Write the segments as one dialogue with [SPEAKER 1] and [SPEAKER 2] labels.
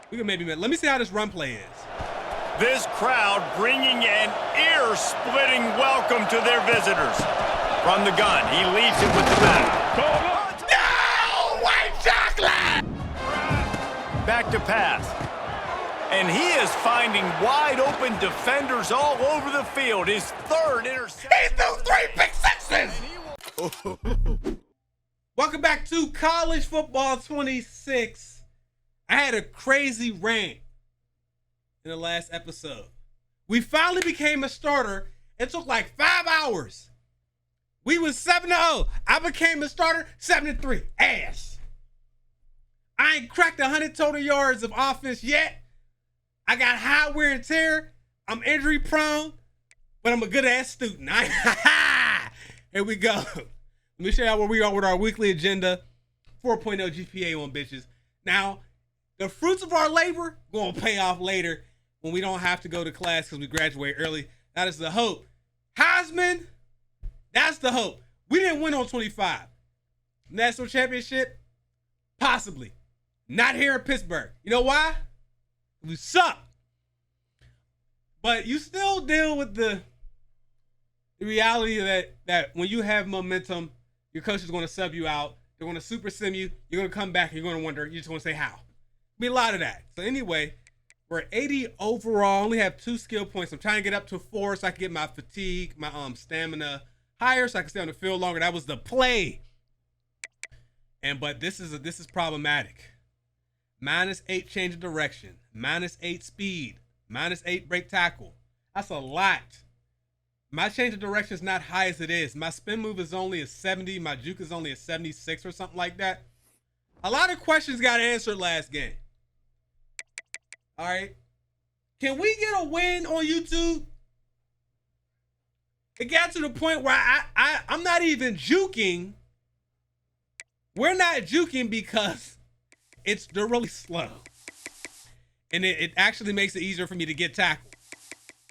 [SPEAKER 1] We can maybe, let me see how this run play is.
[SPEAKER 2] This crowd bringing an ear-splitting welcome to their visitors. From the gun, he leads it with the back.
[SPEAKER 1] No! White chocolate!
[SPEAKER 2] Back to pass. And he is finding wide-open defenders all over the field. His third interception.
[SPEAKER 1] He threw 3 pick sixes! Welcome back to College Football 26. I had a crazy rant in the last episode. We finally became a starter. It took like 5 hours. We was 7-0. I became a starter 7-3. Ass. I ain't cracked 100 total yards of offense yet. I got high wear and tear. I'm injury prone, but I'm a good ass student. Here we go. Let me show you where we are with our weekly agenda. 4.0 GPA on bitches. Now, the fruits of our labor going to pay off later when we don't have to go to class because we graduate early. That is the hope. Heisman, that's the hope. We didn't win on 25. National championship, possibly. Not here in Pittsburgh. You know why? We suck. But you still deal with the reality that when you have momentum, your coach is going to sub you out. They're going to super sim you. You're going to come back and you're going to wonder. You're just going to say how. Be a lot of that. So anyway, we're at 80 overall. Only have 2 skill points. I'm trying to get up to 4 so I can get my fatigue, my stamina higher so I can stay on the field longer. That was the play. But this is problematic. -8 change of direction. -8 speed. -8 break tackle. That's a lot. My change of direction is not high as it is. My spin move is only a 70. My juke is only a 76 or something like that. A lot of questions got answered last game. All right. Can we get a win on YouTube? It got to the point where I'm not even juking. We're not juking because they're really slow. And it actually makes it easier for me to get tackled.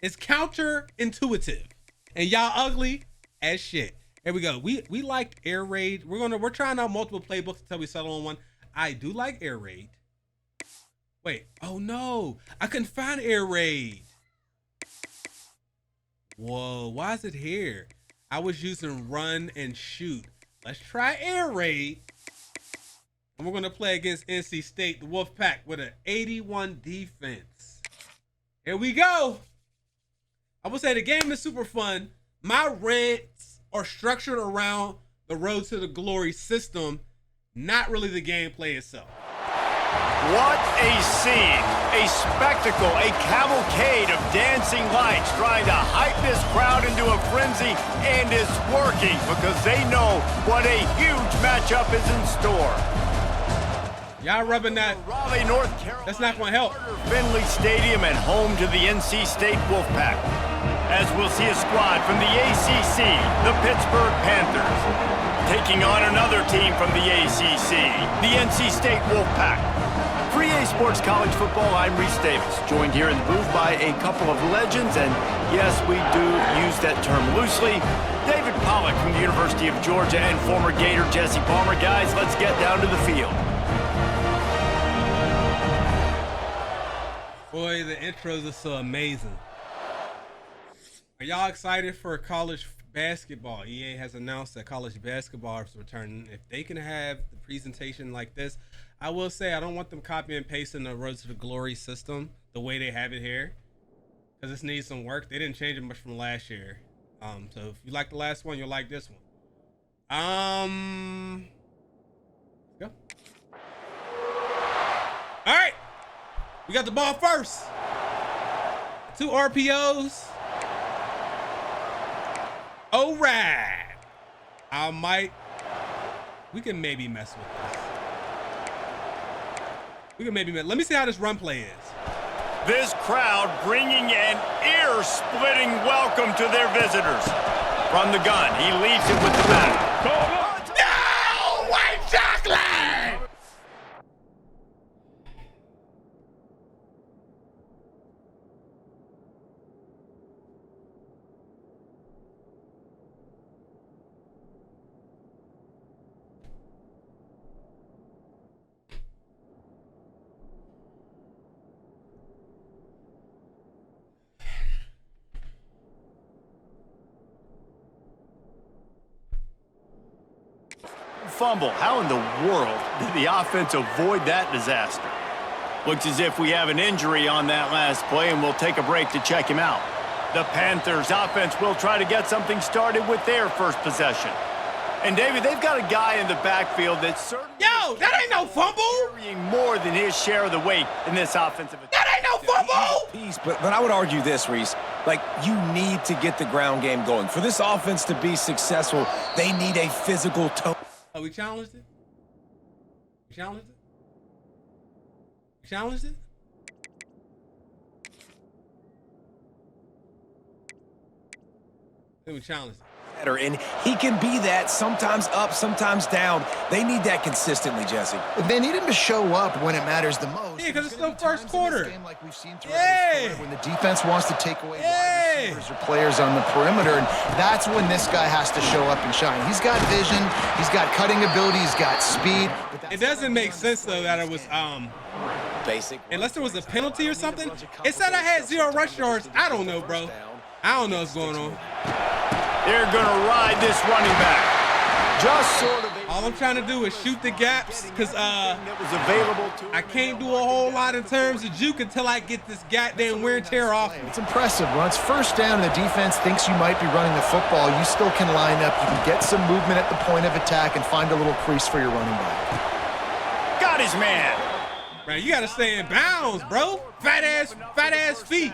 [SPEAKER 1] It's counterintuitive. And y'all ugly as shit. Here we go. We liked air raid. We're trying out multiple playbooks until we settle on one. I do like air raid. Wait. Oh no. I couldn't find air raid. Whoa. Why is it here? I was using run and shoot. Let's try air raid. And we're going to play against NC State, the Wolfpack, with an 81 defense. Here we go. I will say the game is super fun. My rants are structured around the road to the glory system, not really the gameplay itself.
[SPEAKER 2] What a scene, a spectacle, a cavalcade of dancing lights trying to hype this crowd into a frenzy, and it's working because they know what a huge matchup is in store.
[SPEAKER 1] Y'all rubbing that.
[SPEAKER 2] Raleigh, North Carolina.
[SPEAKER 1] That's not going to help.
[SPEAKER 2] Finley Stadium and home to the NC State Wolfpack. As we'll see a squad from the ACC, the Pittsburgh Panthers, taking on another team from the ACC, the NC State Wolfpack. For EA Sports College Football, I'm Reese Davis, joined here in the booth by a couple of legends, and yes, we do use that term loosely. David Pollack from the University of Georgia and former Gator Jesse Palmer. Guys, let's get down to the field.
[SPEAKER 1] Boy, the intros are so amazing. Are y'all excited for college basketball? EA has announced that college basketball is returning. If they can have the presentation like this, I will say I don't want them copy and pasting the Road to the Glory system the way they have it here, because this needs some work. They didn't change it much from last year. So if you like the last one, you'll like this one. Go. All right. We got the ball first. 2 RPOs. All right. We can maybe mess with this. Let me see how this run play is.
[SPEAKER 2] This crowd bringing an ear-splitting welcome to their visitors. From the gun, he leads it with the back.
[SPEAKER 1] No! White chocolate!
[SPEAKER 2] fumble. How in the world did the offense avoid that disaster? Looks as if we have an injury on that last play, and we'll take a break to check him out. The Panthers offense will try to get something started with their first possession. And, David, they've got a guy in the backfield that's certainly...
[SPEAKER 1] Yo, that ain't no fumble!
[SPEAKER 2] ...carrying more than his share of the weight in this offensive attack.
[SPEAKER 1] That ain't no fumble!
[SPEAKER 3] Piece, but I would argue this, Reese. Like, you need to get the ground game going. For this offense to be successful, they need a physical tone.
[SPEAKER 1] Oh, we challenged it? We challenged it? We challenged it? Then we challenged it.
[SPEAKER 3] And he can be that, sometimes up, sometimes down. They need that consistently, Jesse.
[SPEAKER 4] They need him to show up when it matters the most.
[SPEAKER 1] Yeah, because it's still first quarter.
[SPEAKER 4] Like we've seen
[SPEAKER 1] Yeah.
[SPEAKER 4] when the defense wants to take away wide receivers or players on the perimeter, and that's when this guy has to show up and shine. He's got vision, he's got cutting ability, he's got speed.
[SPEAKER 1] It doesn't make sense though that it was
[SPEAKER 3] Basic.
[SPEAKER 1] unless there was a penalty or something. It said I had 0 rush yards. I don't know, bro. I don't know what's going on.
[SPEAKER 2] They're going to ride this running back. Just sort of.
[SPEAKER 1] All I'm trying to do is shoot the gaps because
[SPEAKER 2] that was available to
[SPEAKER 1] I can't do a whole lot in terms of juke until I get this goddamn wear and tear off.
[SPEAKER 4] It's impressive. When it's first down and the defense thinks you might be running the football, you still can line up. You can get some movement at the point of attack and find a little crease for your running back.
[SPEAKER 2] Got his man.
[SPEAKER 1] Man, you got to stay in bounds, bro. Fat ass feet.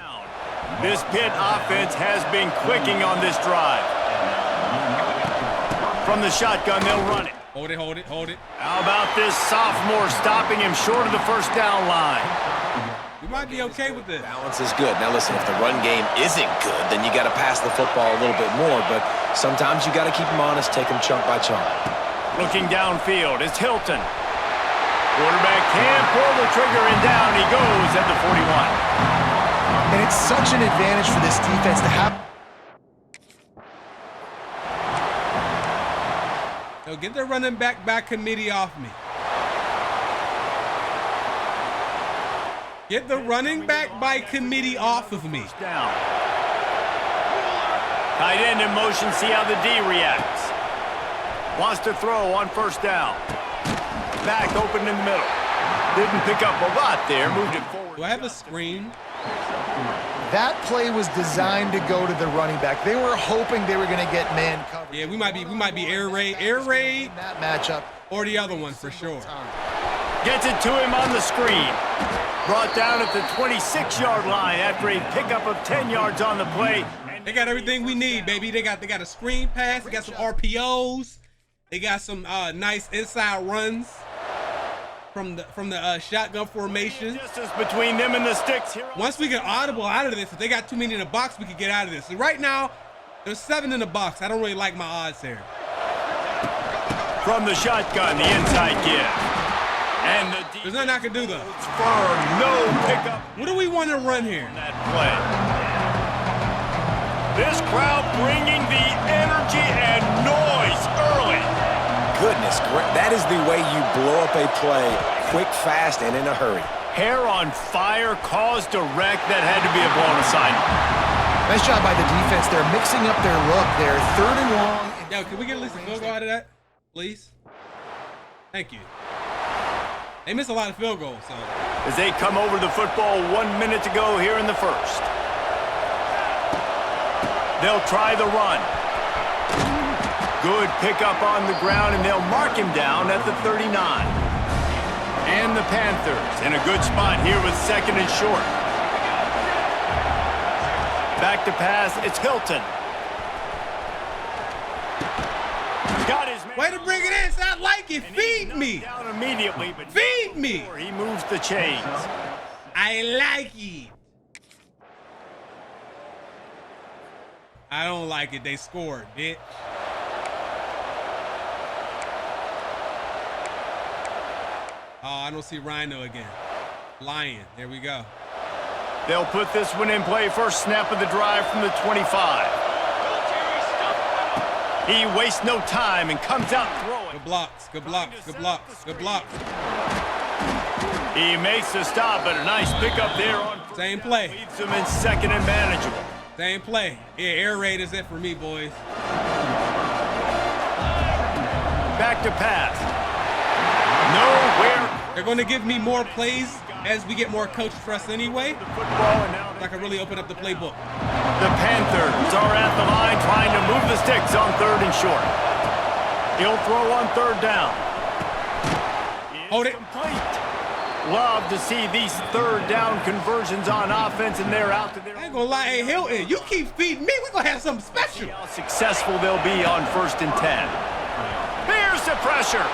[SPEAKER 2] This Pitt offense has been clicking on this drive. From the shotgun, they'll run it.
[SPEAKER 1] Hold it, hold it, hold it.
[SPEAKER 2] How about this sophomore stopping him short of the first down line?
[SPEAKER 1] We might be okay with this.
[SPEAKER 3] Balance is good. Now listen, if the run game isn't good, then you got to pass the football a little bit more. But sometimes you got to keep them honest, take them chunk by chunk.
[SPEAKER 2] Looking downfield, it's Hilton. Quarterback can't pull the trigger, and down he goes at the 41.
[SPEAKER 4] And it's such an advantage for this defense to have.
[SPEAKER 1] Yo, get the running back by committee off me. Get the running back by committee off of me.
[SPEAKER 2] Down. Tight end in motion, see how the D reacts. Wants to throw on first down. Back open in the middle. Didn't pick up a lot there, moved it forward.
[SPEAKER 1] Do I have a screen?
[SPEAKER 4] That play was designed to go to the running back. They were hoping they were going to get man coverage.
[SPEAKER 1] Yeah, we might be air raid
[SPEAKER 4] in that matchup,
[SPEAKER 1] or the other one for sure.
[SPEAKER 2] Gets it to him on the screen. Brought down at the 26-yard line after a pickup of 10 yards on the play.
[SPEAKER 1] They got everything we need, baby. They got a screen pass. They got some RPOs. They got some nice inside runs from the shotgun formation.
[SPEAKER 2] Distance between them and the sticks here.
[SPEAKER 1] Once we get audible out of this, if they got too many in the box, we can get out of this. So right now, there's 7 in the box. I don't really like my odds here.
[SPEAKER 2] From the shotgun, the inside give. And the
[SPEAKER 1] there's nothing I can do though.
[SPEAKER 2] It's firm, no pickup.
[SPEAKER 1] What do we want to run here?
[SPEAKER 2] That play. This crowd bringing the energy and noise early.
[SPEAKER 3] Goodness, that is the way you blow up a play, quick, fast, and in a hurry.
[SPEAKER 2] Hair on fire caused a wreck that had to be a blown assignment.
[SPEAKER 4] Nice job by the defense. They're mixing up their look. They're 3rd and long.
[SPEAKER 1] Yo, can we get at least a field goal out of that, please? Thank you. They missed a lot of field goals, so.
[SPEAKER 2] As they come over the football 1 minute to go here in the first. They'll try the run. Good pickup on the ground, and they'll mark him down at the 39. And the Panthers in a good spot here with 2nd and short. Back to pass, it's Hilton. Got his man.
[SPEAKER 1] Way to bring it in, so I like it. Feed me.
[SPEAKER 2] Down immediately, but
[SPEAKER 1] feed me.
[SPEAKER 2] He moves the chains.
[SPEAKER 1] I like it. I don't like it. They scored, bitch. Oh, I don't see Rhino again. Lion. There we go.
[SPEAKER 2] They'll put this one in play. First snap of the drive from the 25. He wastes no time and comes out throwing.
[SPEAKER 1] Good blocks. Good blocks. Good blocks. Good blocks.
[SPEAKER 2] He makes the stop, but a nice pickup there on.
[SPEAKER 1] Same play.
[SPEAKER 2] Leaves him in 2nd and manageable.
[SPEAKER 1] Same play. Yeah, air raid is it for me, boys.
[SPEAKER 2] back to pass. Nowhere.
[SPEAKER 1] They're going to give me more plays as we get more coach trust anyway. I can really open up the playbook.
[SPEAKER 2] The Panthers are at the line trying to move the sticks on 3rd and short. He'll throw on 3rd down.
[SPEAKER 1] Hold it.
[SPEAKER 2] Complete. Love to see these 3rd down conversions on offense, and they're out to their.
[SPEAKER 1] I ain't gonna lie, hey Hilton, you keep feeding me, we're gonna have something special.
[SPEAKER 2] See how successful they'll be on 1st and 10. Here's the pressure.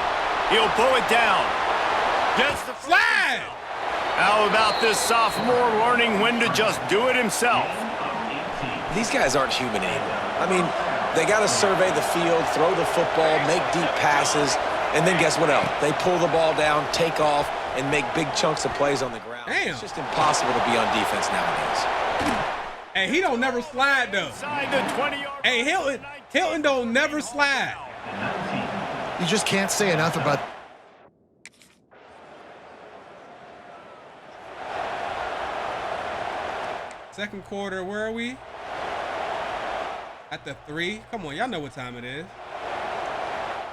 [SPEAKER 2] He'll pull it down. Gets the
[SPEAKER 1] Slide.
[SPEAKER 2] How about this sophomore learning when to just do it himself?
[SPEAKER 3] These guys aren't human anymore. I mean, they got to survey the field, throw the football, make deep passes, and then guess what else? They pull the ball down, take off, and make big chunks of plays on the ground.
[SPEAKER 1] Damn.
[SPEAKER 3] It's just impossible to be on defense nowadays.
[SPEAKER 1] Hey, he don't never slide though.
[SPEAKER 2] Inside the 20-yard.
[SPEAKER 1] Hey, Hilton don't never slide.
[SPEAKER 4] You just can't say enough about.
[SPEAKER 1] Second quarter, where are we? At the 3. Come on, y'all know what time it is.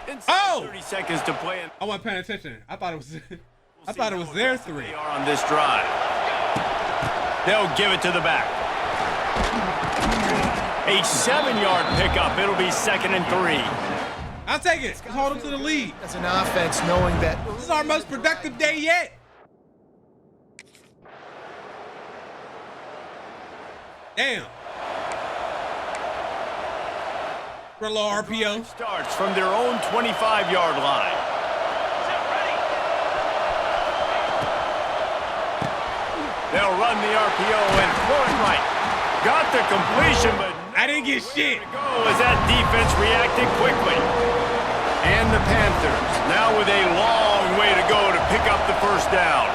[SPEAKER 2] Inside 30 seconds to play.
[SPEAKER 1] I wasn't paying attention. I thought it was I thought it was their 3.
[SPEAKER 2] They are on this drive. They'll give it to the back. A 7-yard pickup. It'll be 2nd and 3.
[SPEAKER 1] I'll take it. Let's hold them to the lead.
[SPEAKER 4] As an offense, knowing that
[SPEAKER 1] This is our most productive day yet. Damn. For a little RPO.
[SPEAKER 2] Starts from their own 25-yard line. They'll run the RPO and throw it right. Got the completion, but
[SPEAKER 1] I didn't get shit.
[SPEAKER 2] go as that defense reacted quickly. And the Panthers now with a long way to go to pick up the 1st down.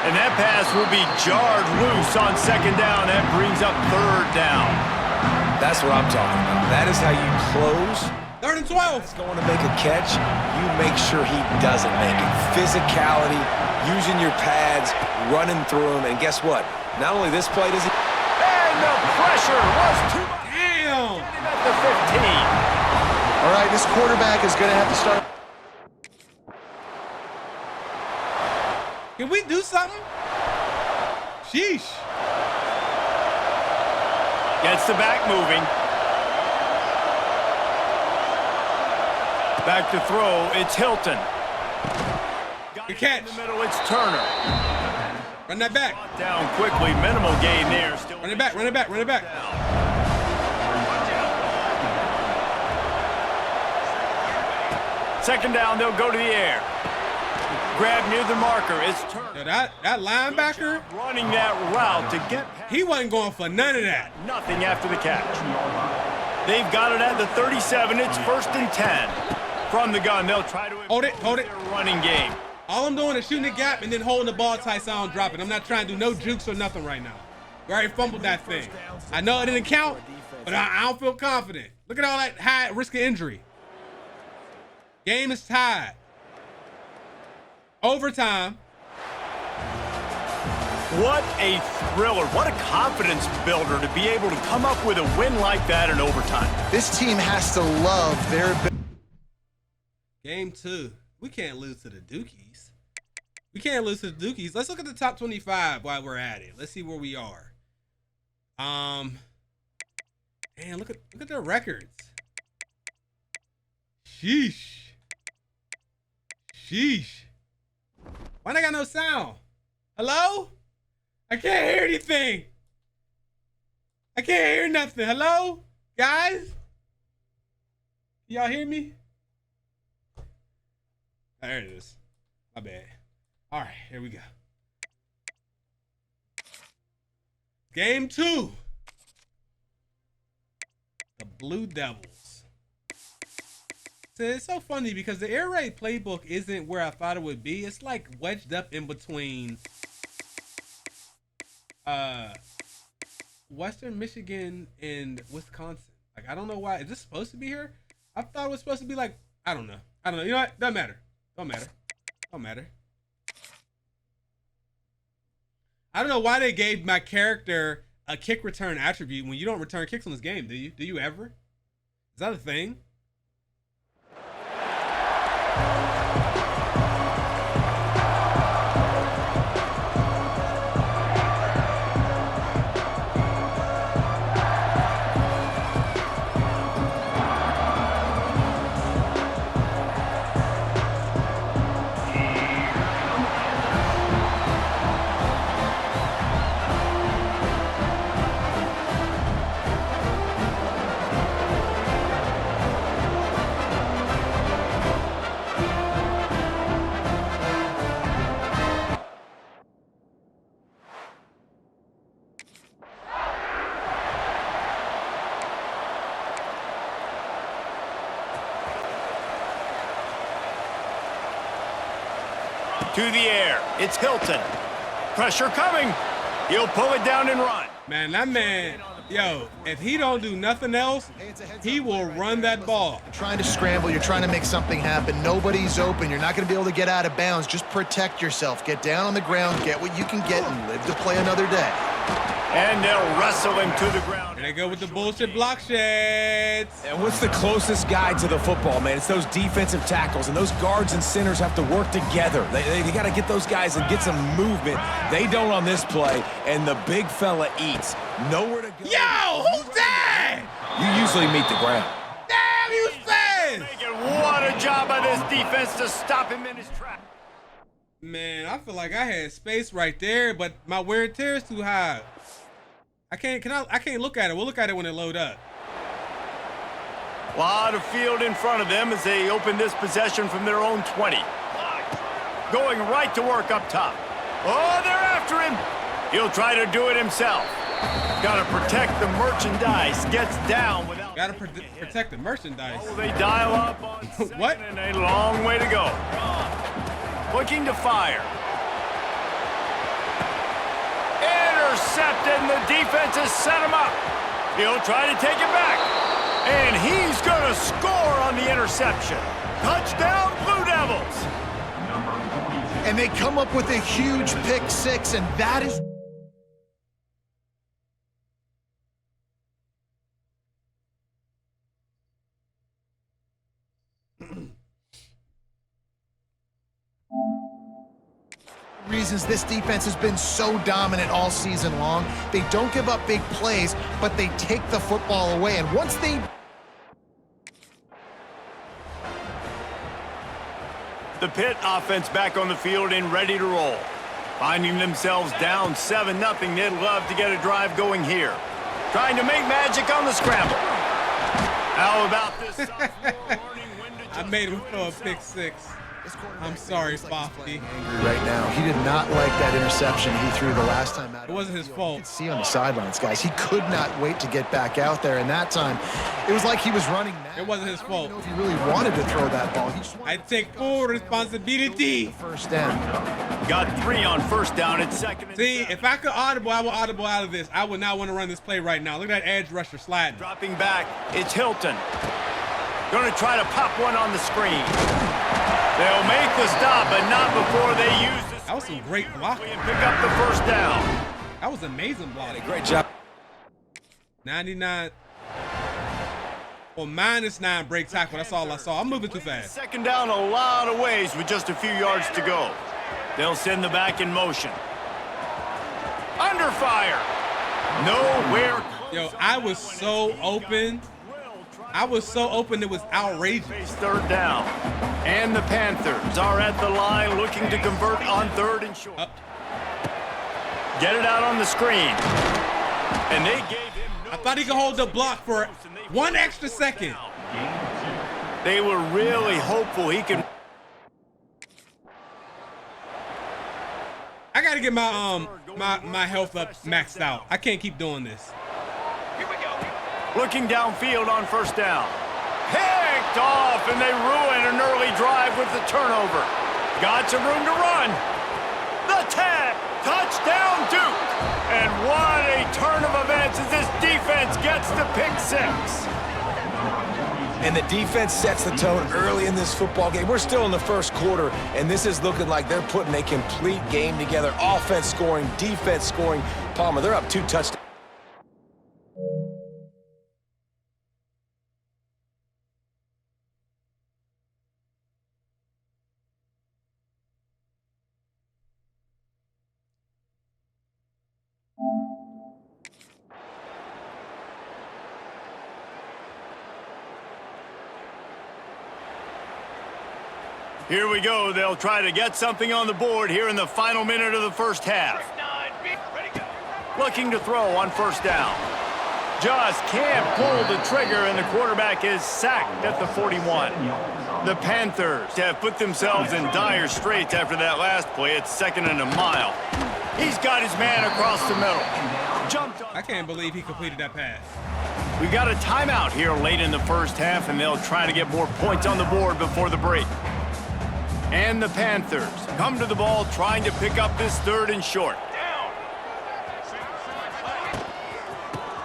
[SPEAKER 2] And that pass will be jarred loose on 2nd down. That brings up 3rd down.
[SPEAKER 3] That's what I'm talking about. That is how you close.
[SPEAKER 1] 3rd and 12.
[SPEAKER 3] Going to make a catch, you make sure he doesn't make it. Physicality, using your pads, running through them, and guess what? Not only this play does he...
[SPEAKER 2] And the pressure was too much.
[SPEAKER 1] Damn.
[SPEAKER 2] At the 15.
[SPEAKER 4] all right, this quarterback is going to have to start.
[SPEAKER 1] Can we do something? Sheesh.
[SPEAKER 2] Gets the back moving. Back to throw, it's Hilton.
[SPEAKER 1] Good catch.
[SPEAKER 2] In the middle, it's Turner.
[SPEAKER 1] Run that back.
[SPEAKER 2] Down quickly, minimal gain there. Still
[SPEAKER 1] Run it back, run it back, run it back.
[SPEAKER 2] Second down, they'll go to the air. Grab near the marker, it's Turner.
[SPEAKER 1] Yo, that linebacker,
[SPEAKER 2] Running that route to get past.
[SPEAKER 1] he wasn't going for none of that.
[SPEAKER 2] Nothing after the catch. They've got it at the 37. It's 1st and 10. From the gun, they'll try to
[SPEAKER 1] Hold it.
[SPEAKER 2] their running game.
[SPEAKER 1] All I'm doing is shooting the gap and then holding the ball tight so I don't drop it. I'm not trying to do no jukes or nothing right now. We already fumbled that thing. I know it didn't count, but I don't feel confident. Look at all that high risk of injury. Game is tied. Overtime.
[SPEAKER 2] What a thriller. What a confidence builder to be able to come up with a win like that in overtime.
[SPEAKER 4] This team has to love their ability.
[SPEAKER 1] Game 2. We can't lose to the Dukies. We can't lose to the Dukies. Let's look at the top 25 while we're at it. Let's see where we are. Man, look at their records. Sheesh. Why they got no sound? Hello? I can't hear anything. I can't hear nothing. Hello? Guys? Y'all hear me? Oh, there it is. My bad. All right, here we go. Game 2. The Blue Devils. So it's so funny because the air raid playbook isn't where I thought it would be. It's like wedged up in between Western Michigan and Wisconsin. Like, I don't know why. Is this supposed to be here? I thought it was supposed to be like, I don't know. You know what? Doesn't matter. Don't matter. I don't know why they gave my character a kick return attribute when you don't return kicks on this game, do you? Do you ever? Is that a thing?
[SPEAKER 2] To the air. It's Hilton. Pressure coming. He'll pull it down and run.
[SPEAKER 1] Man, that man, yo, if he don't do nothing else, he will run that ball.
[SPEAKER 4] You're trying to scramble. You're trying to make something happen. Nobody's open. You're not going to be able to get out of bounds. Just protect yourself. Get down on the ground. Get what you can get and live to play another day.
[SPEAKER 2] And they'll wrestle him to the ground.
[SPEAKER 1] And they go with the bullshit block sheds.
[SPEAKER 3] And what's the closest guy to the football, man? It's those defensive tackles, and those guards and centers have to work together. They got to get those guys and get some movement. They don't on this play, and the big fella eats. Nowhere to go.
[SPEAKER 1] Yo, who's that?
[SPEAKER 3] You usually meet the ground.
[SPEAKER 1] Damn, you fast.
[SPEAKER 2] What a job by this defense to stop him in his tracks.
[SPEAKER 1] Man, I feel like I had space right there, but my wear and tear is too high. I can't look at it. We'll look at it when it load up.
[SPEAKER 2] A lot of field in front of them as they open this possession from their own 20. Going right to work up top. Oh, they're after him. He'll try to do it himself. Got to protect the merchandise. Gets down without...
[SPEAKER 1] Got to protect the merchandise.
[SPEAKER 2] Oh, they dial up on
[SPEAKER 1] What?
[SPEAKER 2] And a long way to go. Looking to fire. Intercepted, and the defense has set him up. He'll try to take it back. And he's going to score on the interception. Touchdown, Blue Devils.
[SPEAKER 4] And they come up with a huge pick six, and that is... reasons this defense has been so dominant all season long. They don't give up big plays, but they take the football away. And once they...
[SPEAKER 2] The Pitt offense back on the field and ready to roll. Finding themselves down 7-0, they'd love to get a drive going here. Trying to make magic on the scramble. How about this sophomore learning when to just
[SPEAKER 1] I made him throw a pick six. I'm sorry, Fofty.
[SPEAKER 4] Right now, he did not like that interception he threw the last time out.
[SPEAKER 1] It wasn't his
[SPEAKER 4] You
[SPEAKER 1] fault.
[SPEAKER 4] could see on the sidelines, guys. He could not wait to get back out there, and that time, it was like he was running mad.
[SPEAKER 1] It wasn't his fault.
[SPEAKER 4] I don't know if he really wanted to throw that ball. He just wanted
[SPEAKER 1] I take full responsibility.
[SPEAKER 4] first down.
[SPEAKER 2] got 3 on first down. It's second and
[SPEAKER 1] See,
[SPEAKER 2] 7.
[SPEAKER 1] if I could audible, I would audible out of this. I would not want to run this play right now. Look at that edge rusher sliding.
[SPEAKER 2] Dropping back, it's Hilton. Going to try to pop one on the screen. They'll make the stop, but not before they use the screen.
[SPEAKER 1] That was some great blocking.
[SPEAKER 2] And pick up the first down.
[SPEAKER 1] That was amazing blocking.
[SPEAKER 3] Great job.
[SPEAKER 1] 99. Well, -9 break tackle. That's all I saw. I'm moving too fast.
[SPEAKER 2] Second down a lot of ways with just a few yards to go. They'll send the back in motion. Under fire. Nowhere close.
[SPEAKER 1] Yo, I was so open. I was so open it was outrageous.
[SPEAKER 2] Face third down. And the Panthers are at the line looking to convert on 3rd and short. Get it out on the screen. And they gave him no
[SPEAKER 1] I thought he could hold the block for 1 extra second.
[SPEAKER 2] They were really hopeful he could.
[SPEAKER 1] I gotta get my my health up maxed out. I can't keep doing this.
[SPEAKER 2] Looking downfield on first down. Picked off, and they ruin an early drive with the turnover. Got some room to run. The 10. Touchdown, Duke. And what a turn of events as this defense gets the pick 6.
[SPEAKER 3] And the defense sets the tone early in this football game. We're still in the first quarter, and this is looking like they're putting a complete game together. Offense scoring, defense scoring. Palmer, they're up 2 touchdowns.
[SPEAKER 2] Here we go. They'll try to get something on the board here in the final minute of the first half. Looking to throw on first down. Just can't pull the trigger, and the quarterback is sacked at the 41. The Panthers have put themselves in dire straits after that last play. It's 2nd and a mile. He's got his man across the middle. Jumped on.
[SPEAKER 1] I can't believe he completed that pass.
[SPEAKER 2] We got a timeout here late in the first half, and they'll try to get more points on the board before the break. And the Panthers come to the ball trying to pick up this 3rd and short.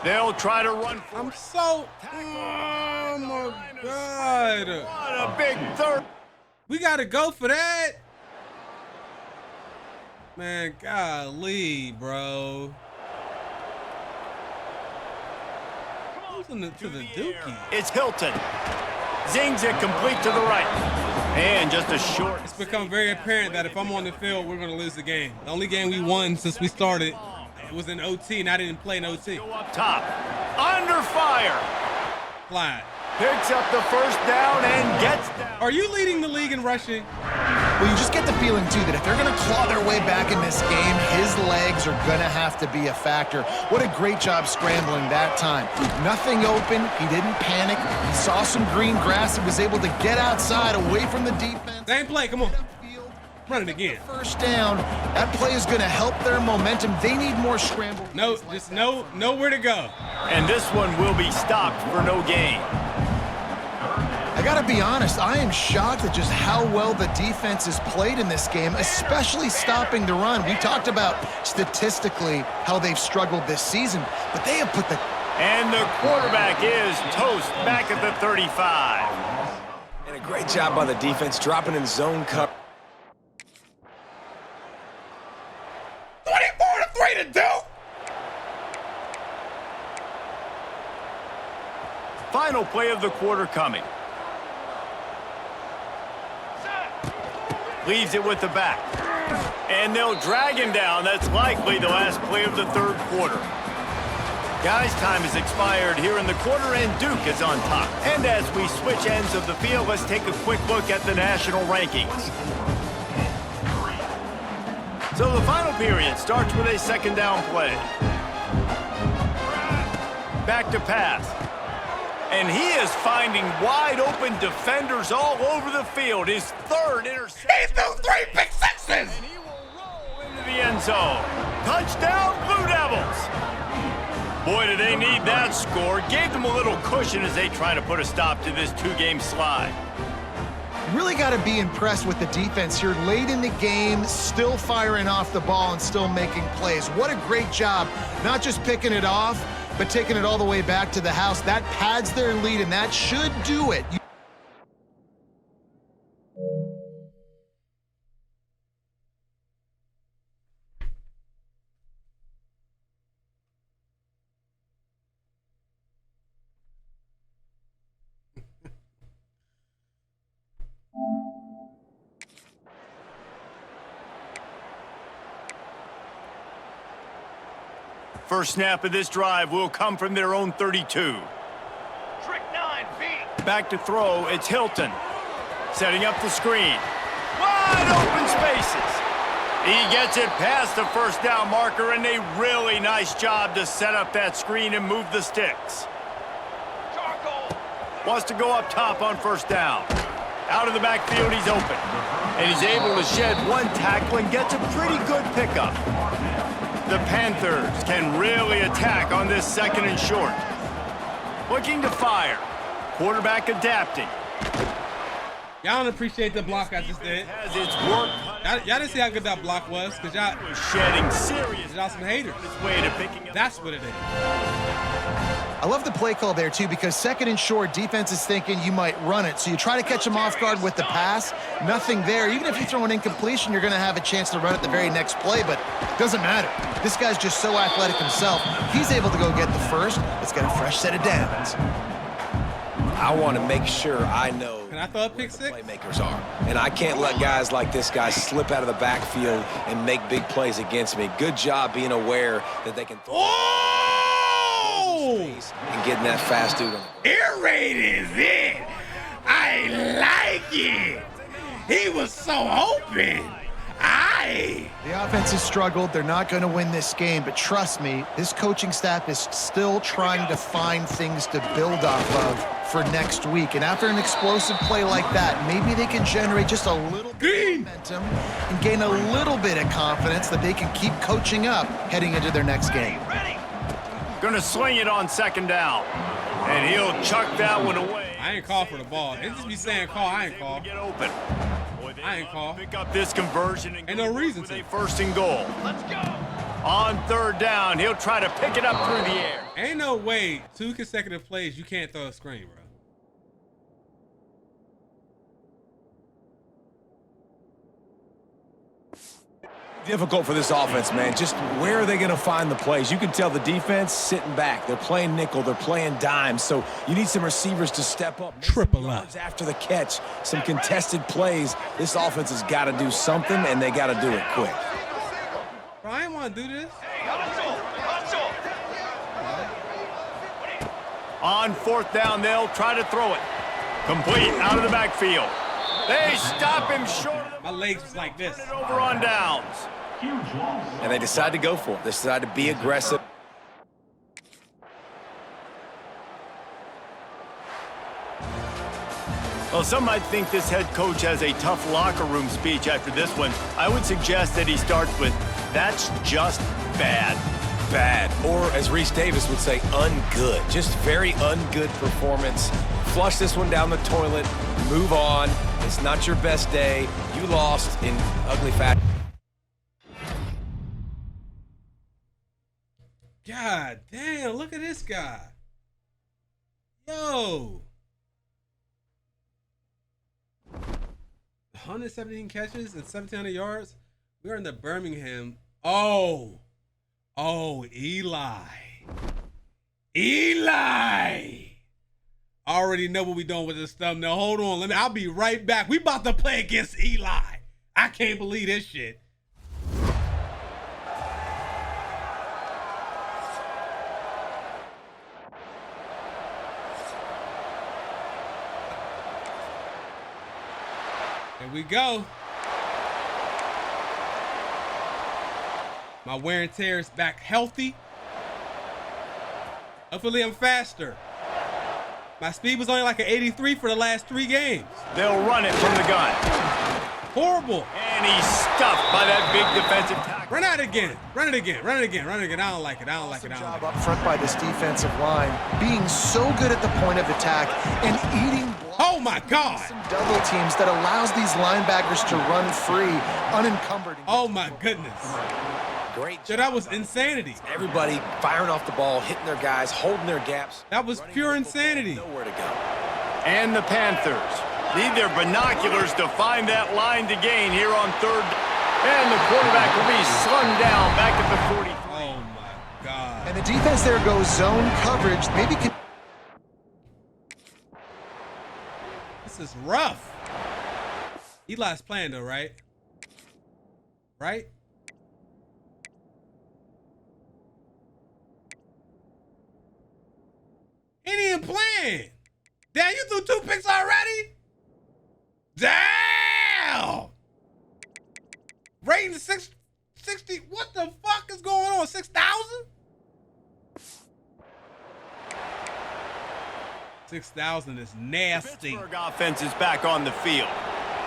[SPEAKER 2] They'll try to run for
[SPEAKER 1] I'm so... Oh, my God.
[SPEAKER 2] What a big 3rd.
[SPEAKER 1] We got to go for that. Man, golly, bro. Listen to the dookie.
[SPEAKER 2] It's Hilton. Zings it complete to the right. And just a short.
[SPEAKER 1] It's become very apparent that if I'm on the field, we're going to lose the game. The only game we won since we started, it was in OT, and I didn't play in OT.
[SPEAKER 2] Go up top. Under fire.
[SPEAKER 1] Fly.
[SPEAKER 2] Picks up the 1st down and gets down.
[SPEAKER 1] Are you leading the league in rushing?
[SPEAKER 4] Well, you just get the feeling, too, that if they're going to claw their way back in this game, his legs are going to have to be a factor. What a great job scrambling that time. Nothing open. He didn't panic. He saw some green grass and was able to get outside away from the defense.
[SPEAKER 1] Same play. Come on. Run it again.
[SPEAKER 4] 1st down. That play is going to help their momentum. They need more scramble.
[SPEAKER 1] No, just nowhere to go.
[SPEAKER 2] And this one will be stopped for no gain.
[SPEAKER 4] I got to be honest, I am shocked at just how well the defense has played in this game, especially stopping the run. We talked about statistically how they've struggled this season, but they have put the...
[SPEAKER 2] And the quarterback is toast back at the 35.
[SPEAKER 3] And a great job by the defense, dropping in zone cover.
[SPEAKER 1] 24-3 to do.
[SPEAKER 2] Final play of the quarter coming. Leaves it with the back. And they'll drag him down. That's likely the last play of the 3rd quarter. Guys, time has expired here in the quarter, and Duke is on top. And as we switch ends of the field, let's take a quick look at the national rankings. So the final period starts with a 2nd down play. Back to pass. And he is finding wide-open defenders all over the field. His 3rd interception.
[SPEAKER 1] He threw 3 pick sixes.
[SPEAKER 2] And he will roll into the end zone. Touchdown, Blue Devils. Boy, do they need that score. Gave them a little cushion as they try to put a stop to this 2-game slide.
[SPEAKER 4] Really got to be impressed with the defense here late in the game, still firing off the ball and still making plays. What a great job, not just picking it off, but taking it all the way back to the house. That pads their lead, and that should do it.
[SPEAKER 2] First snap of this drive will come from their own 32.
[SPEAKER 5] Trick 9 feet.
[SPEAKER 2] Back to throw, it's Hilton. Setting up the screen. Wide open spaces. He gets it past the 1st down marker, and a really nice job to set up that screen and move the sticks.
[SPEAKER 5] Charcoal.
[SPEAKER 2] Wants to go up top on 1st down. Out of the backfield, he's open. And he's able to shed 1 tackle and gets a pretty good pickup. The Panthers can really attack on this 2nd and short. Looking to fire. Quarterback adapting.
[SPEAKER 1] Y'all don't appreciate the block I just did.
[SPEAKER 2] Has its work.
[SPEAKER 1] Y'all didn't see how good that block was, because y'all
[SPEAKER 2] Shedding serious.
[SPEAKER 1] y'all some haters.
[SPEAKER 2] On his way to picking up.
[SPEAKER 1] That's what it is.
[SPEAKER 4] I love the play call there, too, because 2nd and short, defense is thinking you might run it. So you try to catch them off guard with the pass. Nothing there. Even if you throw an incompletion, you're going to have a chance to run it the very next play, but it doesn't matter. This guy's just so athletic himself. He's able to go get the first. Let's get a fresh set of downs.
[SPEAKER 3] I want to make sure I know
[SPEAKER 1] Can I throw a pick
[SPEAKER 3] where the
[SPEAKER 1] six?
[SPEAKER 3] playmakers are. And I can't let guys like this guy slip out of the backfield and make big plays against me. Good job being aware that they can throw
[SPEAKER 1] Oh!
[SPEAKER 3] and getting that fast dude on the
[SPEAKER 1] Air raid is it. I like it. He was so open.
[SPEAKER 4] The offense has struggled. They're not going to win this game, but trust me, this coaching staff is still trying to find things to build off of for next week. And after an explosive play like that, maybe they can generate just a little bit of momentum and gain a little bit of confidence that they can keep coaching up heading into their next game.
[SPEAKER 2] Gonna swing it on 2nd down. And he'll chuck that one away.
[SPEAKER 1] I ain't call for the ball. It just be saying call, I ain't call.
[SPEAKER 2] Get open. Boy,
[SPEAKER 1] I ain't call.
[SPEAKER 2] Pick up this conversion and
[SPEAKER 1] Ain't no reason
[SPEAKER 2] with
[SPEAKER 1] to.
[SPEAKER 2] a 1st and goal.
[SPEAKER 5] Let's go.
[SPEAKER 2] On 3rd down, he'll try to pick it up through the air.
[SPEAKER 1] Ain't no way 2 consecutive plays you can't throw a screen, bro.
[SPEAKER 3] Difficult for this offense, man. Just where are they going to find the plays? You can tell the defense sitting back. They're playing nickel. They're playing dime. So you need some receivers to step up.
[SPEAKER 1] Triple up.
[SPEAKER 3] After the catch, some contested plays. This offense has got to do something, and they got to do it quick.
[SPEAKER 1] Bro, I ain't want to do this.
[SPEAKER 5] Hey, hustle.
[SPEAKER 2] On 4th down, they'll try to throw it. Complete out of the backfield. They stop him short of the
[SPEAKER 1] My legs was like this.
[SPEAKER 2] turn it over on downs.
[SPEAKER 3] And they decide to go for it. They decide to be aggressive.
[SPEAKER 2] Well, some might think this head coach has a tough locker room speech after this one. I would suggest that he starts with, "That's just bad."
[SPEAKER 3] Bad. Or, as Reese Davis would say, ungood. Just very ungood performance. Flush this one down the toilet. Move on. It's not your best day. You lost in ugly fashion.
[SPEAKER 1] God damn, look at this guy. Yo. 117 catches and 1,700 yards. We're in the Birmingham. Oh, Eli. I already know what we're doing with this thumbnail. Hold on, I'll be right back. We about to play against Eli. I can't believe this shit. Here we go. My wear and tear is back healthy. Hopefully I'm faster. My speed was only like an 83 for the last 3 games.
[SPEAKER 2] They'll run it from the gun.
[SPEAKER 1] Horrible.
[SPEAKER 2] And he's stuffed by that big defensive tackle.
[SPEAKER 1] Run out again. Run it again. Run it again. Run it again. I don't like it. I don't like it. I don't like
[SPEAKER 4] Job
[SPEAKER 1] it.
[SPEAKER 4] up front by this defensive line, being so good at the point of attack and eating
[SPEAKER 1] Oh my God.
[SPEAKER 4] some double teams that allows these linebackers to run free, unencumbered.
[SPEAKER 1] Oh my goodness.
[SPEAKER 3] Great
[SPEAKER 1] Yo, that was insanity.
[SPEAKER 3] Everybody firing off the ball, hitting their guys, holding their gaps.
[SPEAKER 1] That was pure insanity.
[SPEAKER 3] Nowhere to go.
[SPEAKER 2] And the Panthers need their binoculars to find that line to gain here on 3rd. And the quarterback will be slung down back at the 43.
[SPEAKER 1] Oh my God.
[SPEAKER 4] And the defense there goes zone coverage. Maybe can
[SPEAKER 1] This is rough. Eli's playing though, right? Right? He ain't even playing. Damn, you threw 2 picks already? Damn! Rating 660. What the fuck is going on? 6,000? 6,000 is nasty.
[SPEAKER 2] Pittsburgh offense is back on the field.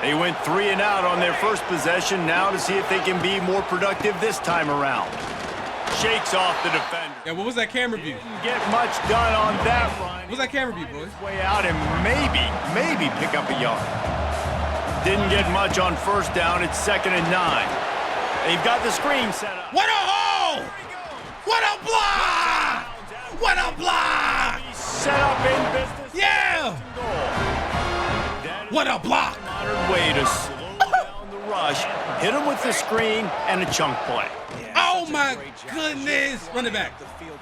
[SPEAKER 2] They went 3 and out on their first possession, now to see if they can be more productive this time around. Shakes off the defender.
[SPEAKER 1] Yeah, what was that camera view?
[SPEAKER 2] Didn't get much done on that run.
[SPEAKER 1] What was that camera view, boys?
[SPEAKER 2] Way out and maybe pick up a yard. Didn't get much on 1st down. It's 2nd and 9. They've got the screen set up.
[SPEAKER 1] What a hole! What a block! What a block!
[SPEAKER 2] He's set up in business.
[SPEAKER 1] Yeah! What a block!
[SPEAKER 2] Modern way to slow down the rush, hit him with the screen, and a chunk play.
[SPEAKER 1] Oh my goodness! Run it back.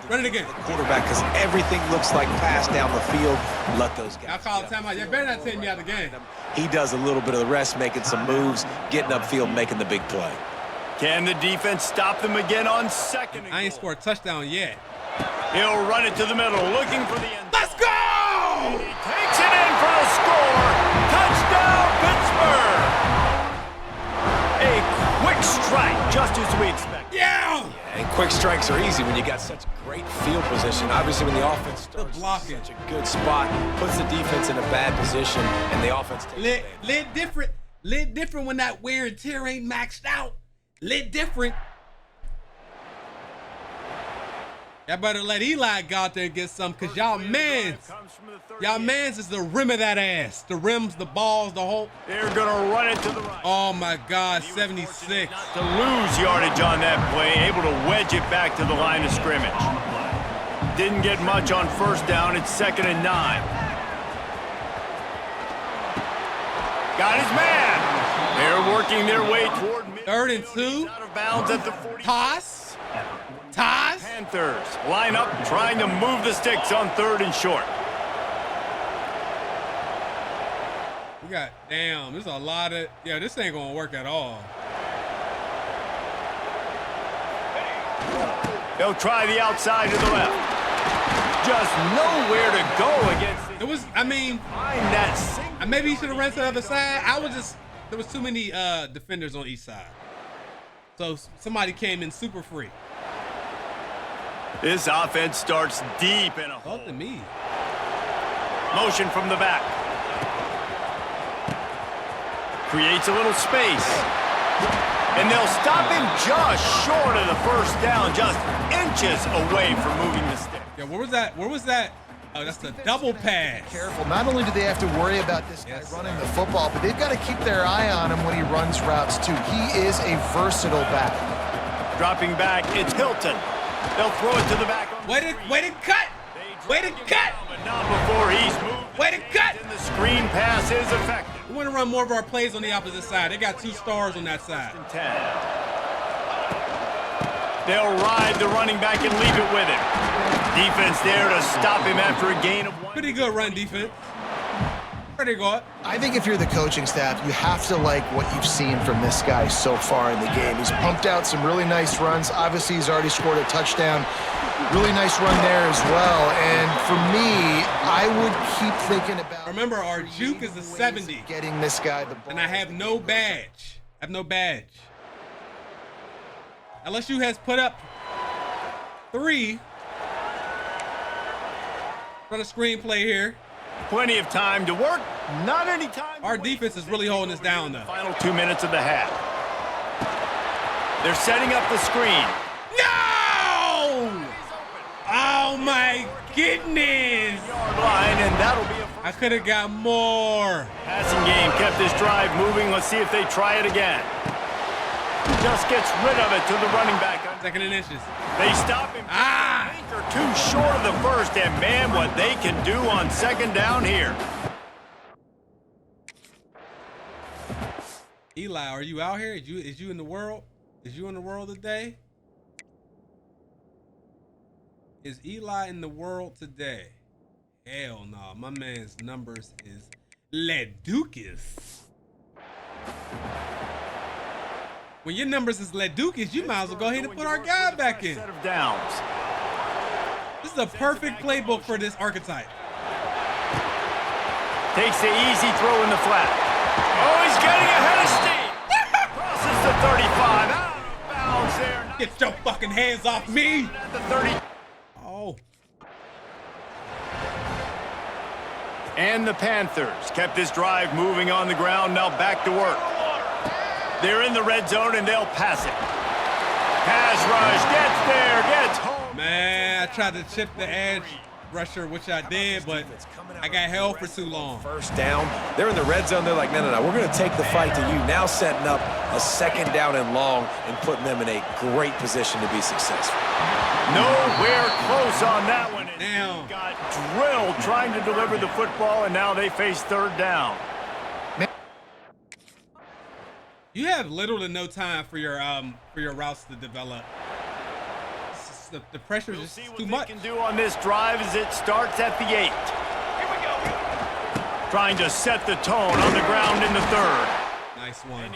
[SPEAKER 1] Run it again.
[SPEAKER 3] Quarterback, because everything looks like pass down the field. Let those guys.
[SPEAKER 1] I'll call a timeout. You better not take me out of the game.
[SPEAKER 3] He does a little bit of the rest, making some moves, getting upfield, making the big play.
[SPEAKER 2] Can the defense stop them again on 2nd and
[SPEAKER 1] I ain't
[SPEAKER 2] goal?
[SPEAKER 1] scored a touchdown yet.
[SPEAKER 2] He'll run it to the middle, looking for the end.
[SPEAKER 1] Let's go!
[SPEAKER 2] He takes it in for the score. Touchdown, Pittsburgh! A quick strike, just as we expected.
[SPEAKER 1] Yeah!
[SPEAKER 3] And quick strikes are easy when you got such great field position. Obviously, when the offense starts in
[SPEAKER 1] blocking.
[SPEAKER 3] such a good spot, puts the defense in a bad position, and the offense takes advantage.
[SPEAKER 1] Lit different when that wear and tear ain't maxed out. Lit different. Y'all better let Eli go out there and get some, because y'all mans is the rim of that ass. The rims, the balls, the whole.
[SPEAKER 2] They're going to run it to the right.
[SPEAKER 1] Oh, my God, 76.
[SPEAKER 2] To lose yardage on that play, able to wedge it back to the line of scrimmage. Didn't get much on first down. It's 2nd and 9. Got his man. They're working their way toward
[SPEAKER 1] 3rd and 2.
[SPEAKER 2] Out of bounds at the 40.
[SPEAKER 1] Toss.
[SPEAKER 2] Panthers line up, trying to move the sticks on 3rd and short.
[SPEAKER 1] We got, damn, there's a lot of, yeah, this ain't going to work at all.
[SPEAKER 2] They'll try the outside to the left. Just nowhere to go against it.
[SPEAKER 1] It was, I mean,
[SPEAKER 2] Find that single.
[SPEAKER 1] maybe he should have ran to the other side. There was too many defenders on each side. So somebody came in super free.
[SPEAKER 2] This offense starts deep in a hole.
[SPEAKER 1] Up to me.
[SPEAKER 2] Motion from the back. Creates a little space. And they'll stop him just short of the first down, just inches away from moving the stick.
[SPEAKER 1] Yeah, where was that? Oh, that's the double pass.
[SPEAKER 4] Careful. Not only do they have to worry about this guy running the football, but they've got to keep their eye on him when he runs routes too. He is a versatile back.
[SPEAKER 2] Dropping back, it's Hilton. They'll throw it to the back.
[SPEAKER 1] Way to cut! Way to cut!
[SPEAKER 2] But not before he's moved.
[SPEAKER 1] Way to cut!
[SPEAKER 2] And the screen pass is effective.
[SPEAKER 1] We want to run more of our plays on the opposite side. They got 2 stars on that side.
[SPEAKER 2] 10. They'll ride the running back and leave it with him. Defense there to stop him after a gain of 1.
[SPEAKER 1] Pretty good run defense. Pretty good.
[SPEAKER 4] I think if you're the coaching staff, you have to like what you've seen from this guy so far in the game. He's pumped out some really nice runs. Obviously, he's already scored a touchdown. Really nice run there as well. And for me, I would keep thinking about.
[SPEAKER 1] Remember, our juke is a 70.
[SPEAKER 4] Getting this guy the ball.
[SPEAKER 1] And I have no badge. I have no badge. LSU has put up 3. Run a screenplay here.
[SPEAKER 2] Plenty of time to work. Not any time.
[SPEAKER 1] Our defense is really holding us down, though.
[SPEAKER 2] Final 2 minutes of the half. They're setting up the screen.
[SPEAKER 1] No! Oh, my goodness.
[SPEAKER 2] Yard line, and that'll be a first.
[SPEAKER 1] I could have got more.
[SPEAKER 2] Passing game kept this drive moving. Let's see if they try it again. Just gets rid of it to the running back.
[SPEAKER 1] 2nd and inches.
[SPEAKER 2] They stop him.
[SPEAKER 1] Ah!
[SPEAKER 2] Or 2 short of the first, and man, what they can do on 2nd down here.
[SPEAKER 1] Eli, are you out here? Is you in the world? Is you in the world today? Is Eli in the world today? Hell no. My man's numbers is Leducas. When your numbers is Leducas, you might as well go ahead and put our guy back in.
[SPEAKER 2] Set of downs.
[SPEAKER 1] This is a perfect playbook for this archetype.
[SPEAKER 2] Takes the easy throw in the flat. Oh, he's getting ahead of steam. Crosses the 35. Out of bounds there.
[SPEAKER 1] Get your fucking hands off me.
[SPEAKER 2] At the 30.
[SPEAKER 1] Oh.
[SPEAKER 2] And the Panthers kept this drive moving on the ground. Now back to work. They're in the red zone, and they'll pass it. Pass rush, gets there, gets home.
[SPEAKER 1] Man, I tried to chip the edge rusher, which I did, but I got held for too long.
[SPEAKER 3] First down. They're in the red zone. They're like, no. We're going to take the fight to you. Now setting up a 2nd down and long and putting them in a great position to be successful.
[SPEAKER 2] Nowhere close on that one.
[SPEAKER 1] Now.
[SPEAKER 2] Got drilled trying to deliver the football, and now they face 3rd down.
[SPEAKER 1] You have little to no time for your routes to develop. The pressure is just too much.
[SPEAKER 2] What they can do on this drive as it starts at the 8.
[SPEAKER 5] Here we go.
[SPEAKER 2] Trying to set the tone on the ground in the 3rd.
[SPEAKER 1] Nice one.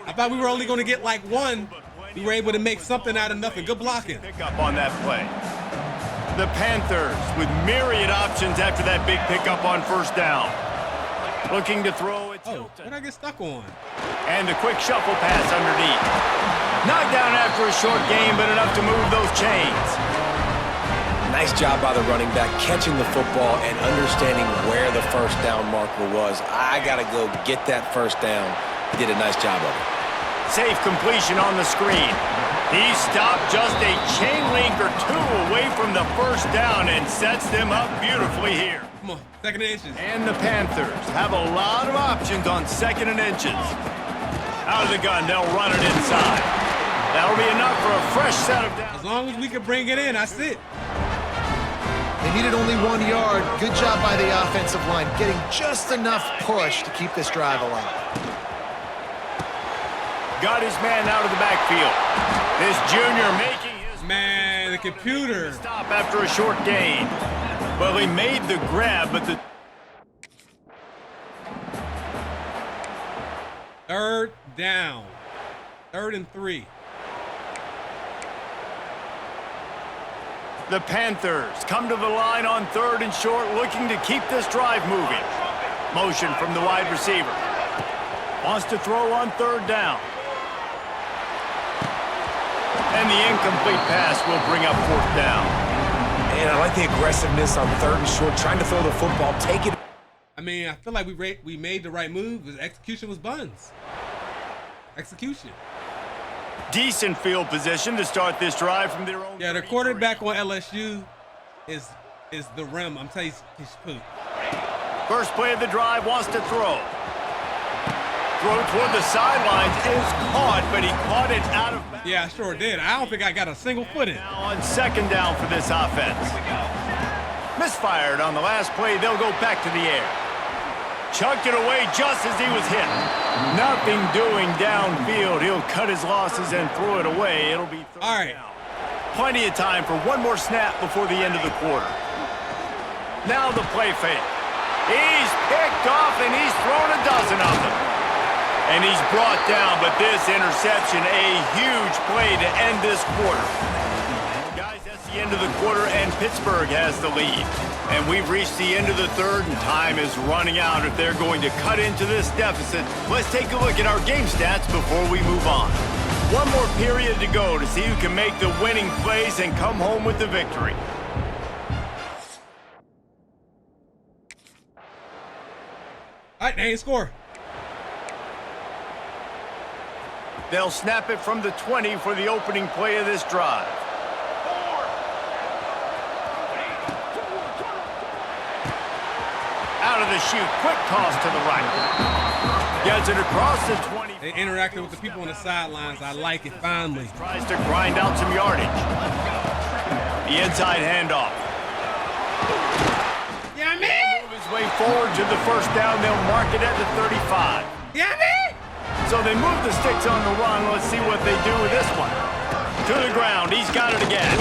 [SPEAKER 1] I thought we were only going to get like 1. We were able to make something out of nothing. Good blocking.
[SPEAKER 2] Pick up on that play. The Panthers with myriad options after that big pickup on 1st down. Looking to throw it.
[SPEAKER 1] Oh, what did I get stuck on?
[SPEAKER 2] And a quick shuffle pass underneath. Knocked down after a short game, but enough to move those chains.
[SPEAKER 3] Nice job by the running back, catching the football and understanding where the 1st down marker was. I got to go get that 1st down. He did a nice job of it.
[SPEAKER 2] Safe completion on the screen. He stopped just a chain link or two away from the first down and sets them up beautifully here.
[SPEAKER 1] Come on, second and inches.
[SPEAKER 2] And the Panthers have a lot of options on second and inches. Out of the gun, they'll run it inside. That'll be enough for a fresh set of downs.
[SPEAKER 1] As long as we can bring it in, that's it.
[SPEAKER 4] They needed only 1 yard. Good job by the offensive line, getting just enough push to keep this drive alive.
[SPEAKER 2] Got his man out of the backfield. This junior making his...
[SPEAKER 1] Man, the computer.
[SPEAKER 2] Stop after a short gain. Well, he made the grab, but the...
[SPEAKER 1] Third down. 3rd and 3.
[SPEAKER 2] The Panthers come to the line on 3rd and short, looking to keep this drive moving. Motion from the wide receiver. Wants to throw on 3rd down. And the incomplete pass will bring up 4th down.
[SPEAKER 3] And I like the aggressiveness on 3rd and short, trying to throw the football, take it.
[SPEAKER 1] I mean, I feel like we made the right move. His execution was buns. Execution.
[SPEAKER 2] Decent field position to start this drive from their own.
[SPEAKER 1] Yeah, the quarterback on LSU is the rim. I'm telling you, he's poop.
[SPEAKER 2] First play of the drive, wants to throw. Throw toward the sidelines is caught, but he caught it out of bounds.
[SPEAKER 1] Yeah, I sure did. I don't think I got a single foot in.
[SPEAKER 2] Now on 2nd down for this offense. Misfired on the last play. They'll go back to the air. Chucked it away just as he was hit. Nothing doing downfield. He'll cut his losses and throw it away. It'll be 3rd
[SPEAKER 1] All right.
[SPEAKER 2] down. Plenty of time for one more snap before the end of the quarter. Now the play fake. He's picked off and he's thrown a dozen of them. And he's brought down, but this interception, a huge play to end this quarter. Guys, that's the end of the quarter, and Pittsburgh has the lead. And we've reached the end of the 3rd, and time is running out if they're going to cut into this deficit. Let's take a look at our game stats before we move on. One more period to go to see who can make the winning plays and come home with the victory.
[SPEAKER 1] All right, they ain't score.
[SPEAKER 2] They'll snap it from the 20 for the opening play of this drive. Out of the chute, quick toss to the right. Gets it across the 20.
[SPEAKER 1] They interacted with the people on the sidelines. I like it finally.
[SPEAKER 2] Tries to grind out some yardage. The inside handoff.
[SPEAKER 1] Yeah, man.
[SPEAKER 2] Move his way forward to the first down. They'll mark it at the 35.
[SPEAKER 1] Yeah, man.
[SPEAKER 2] So they move the sticks on the run. Let's see what they do with this one. To the ground. He's got it again.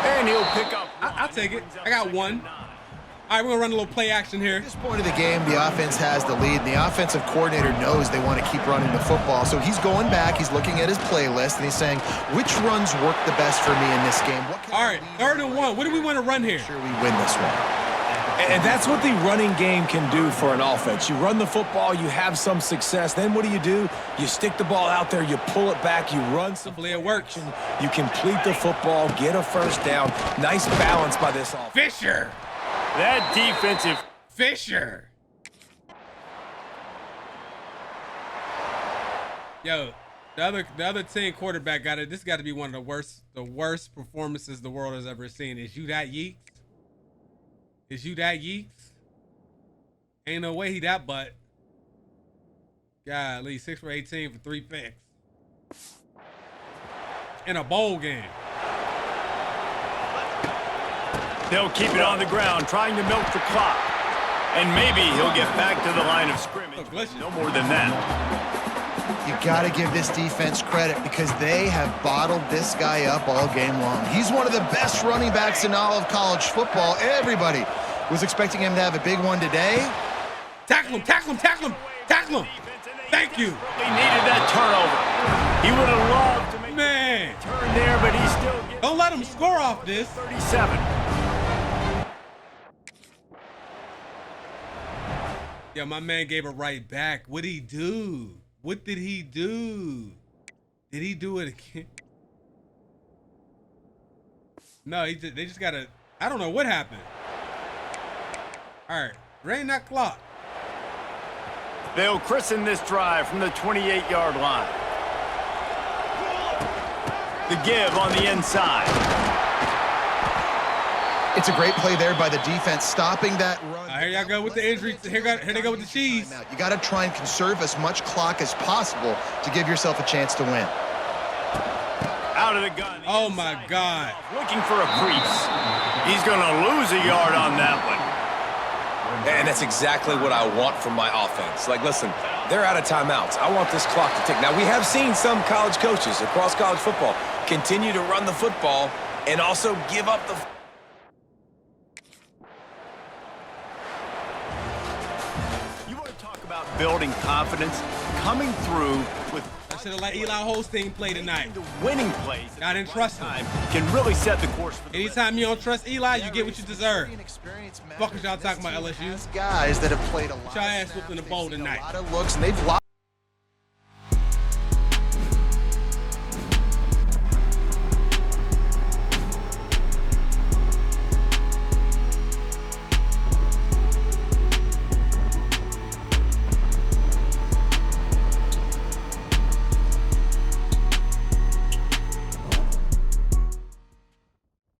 [SPEAKER 2] And he'll pick up.
[SPEAKER 1] I'll take it. I got one. All right, we're going to run a little play action here.
[SPEAKER 4] At this point of the game, the offense has the lead, and the offensive coordinator knows they want to keep running the football. So he's going back, he's looking at his playlist, and he's saying, which runs work the best for me in this game?
[SPEAKER 1] All right, 3rd and 1. What do we want to run here?
[SPEAKER 4] Make sure we win this one.
[SPEAKER 3] And that's what the running game can do for an offense. You run the football, you have some success. Then what do? You stick the ball out there, you pull it back, you run some.
[SPEAKER 1] Hopefully it works.
[SPEAKER 3] You complete the football, get a first down. Nice balance by this offense.
[SPEAKER 1] Fisher.
[SPEAKER 2] That defensive.
[SPEAKER 1] Fisher. Yo, the other team quarterback got it. This got to be one of the worst performances the world has ever seen. Is you that Yeeks? Is you that Yeeks? Ain't no way he that butt. Golly, 6 for 18 for 3 picks. In a bowl game.
[SPEAKER 2] They'll keep it on the ground, trying to milk the clock. And maybe he'll get back to the line of scrimmage. No more than that.
[SPEAKER 4] You got to give this defense credit because they have bottled this guy up all game long. He's one of the best running backs in all of college football. Everybody was expecting him to have a big one today.
[SPEAKER 1] Tackle him, tackle him, tackle him, tackle him. Thank you.
[SPEAKER 2] He needed that turnover. He would have loved to make a turn there, but he still gets.
[SPEAKER 1] Don't let him score off this.
[SPEAKER 2] 37.
[SPEAKER 1] Yeah, my man gave it right back. What'd he do? What did he do? Did he do it again? No, they just gotta. I don't know what happened. All right, rain that clock.
[SPEAKER 2] They'll christen this drive from the 28-yard line. The give on the inside.
[SPEAKER 4] It's a great play there by the defense, stopping that run.
[SPEAKER 1] Here y'all go with the injury. Here they go with the cheese.
[SPEAKER 4] You got to try and conserve as much clock as possible to give yourself a chance to win.
[SPEAKER 2] Out of the gun.
[SPEAKER 1] Oh, my God.
[SPEAKER 2] Looking for a crease. He's going to lose a yard on that one.
[SPEAKER 3] And that's exactly what I want from my offense. Like, listen, they're out of timeouts. I want this clock to tick. Now, we have seen some college coaches across college football continue to run the football and also give up the...
[SPEAKER 2] You want to talk about building confidence, coming through with...
[SPEAKER 1] I should have let Eli Holstein play tonight.
[SPEAKER 2] The winning plays.
[SPEAKER 1] I didn't trust him.
[SPEAKER 2] Can really set the course for the
[SPEAKER 1] Anytime you don't trust Eli, you get what you deserve. Fuck is y'all talking about LSU?
[SPEAKER 4] Guys that have played a lot.
[SPEAKER 1] Y'all ass whooped in the bowl tonight.
[SPEAKER 4] A lot of looks, and they've lost.